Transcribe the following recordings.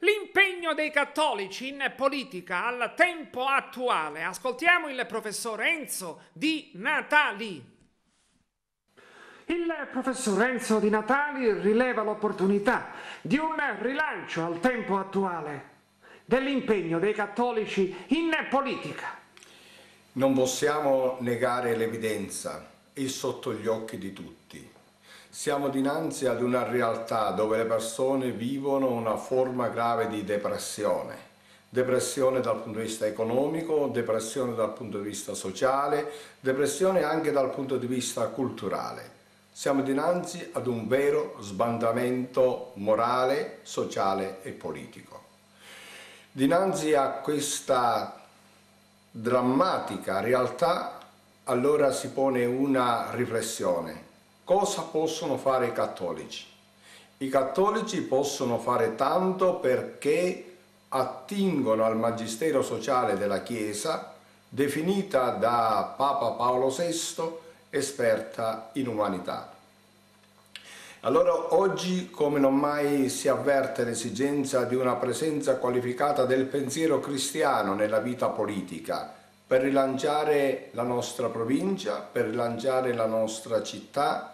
L'impegno dei cattolici in politica al tempo attuale. Ascoltiamo il professor Enzo Di Natali. Il professor Enzo Di Natali rileva l'opportunità di un rilancio al tempo attuale dell'impegno dei cattolici in politica. Non possiamo negare l'evidenza, è sotto gli occhi di tutti. Siamo dinanzi ad una realtà dove le persone vivono una forma grave di depressione. Depressione dal punto di vista economico, depressione dal punto di vista sociale, depressione anche dal punto di vista culturale. Siamo dinanzi ad un vero sbandamento morale, sociale e politico. Dinanzi a questa drammatica realtà, allora si pone una riflessione. Cosa possono fare i cattolici? I cattolici possono fare tanto perché attingono al magistero sociale della Chiesa, definita da Papa Paolo VI, esperta in umanità. Allora oggi come non mai si avverte l'esigenza di una presenza qualificata del pensiero cristiano nella vita politica per rilanciare la nostra provincia, per rilanciare la nostra città,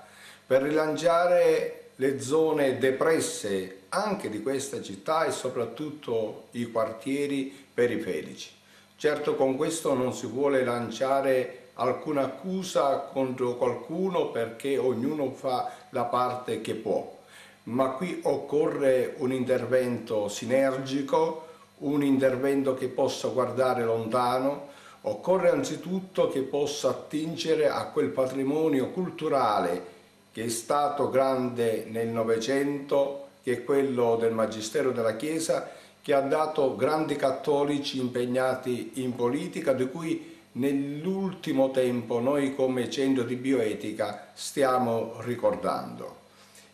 per rilanciare le zone depresse anche di questa città e soprattutto i quartieri periferici. Certo, con questo non si vuole lanciare alcuna accusa contro qualcuno perché ognuno fa la parte che può, ma qui occorre un intervento sinergico, un intervento che possa guardare lontano, occorre anzitutto che possa attingere a quel patrimonio culturale che è stato grande nel Novecento, che è quello del Magistero della Chiesa, che ha dato grandi cattolici impegnati in politica, di cui nell'ultimo tempo noi come centro di bioetica stiamo ricordando.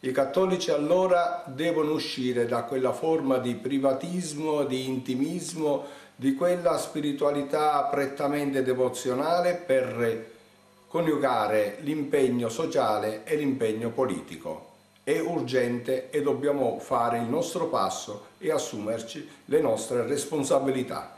I cattolici allora devono uscire da quella forma di privatismo, di intimismo, di quella spiritualità prettamente devozionale per coniugare l'impegno sociale e l'impegno politico. È urgente e dobbiamo fare il nostro passo e assumerci le nostre responsabilità.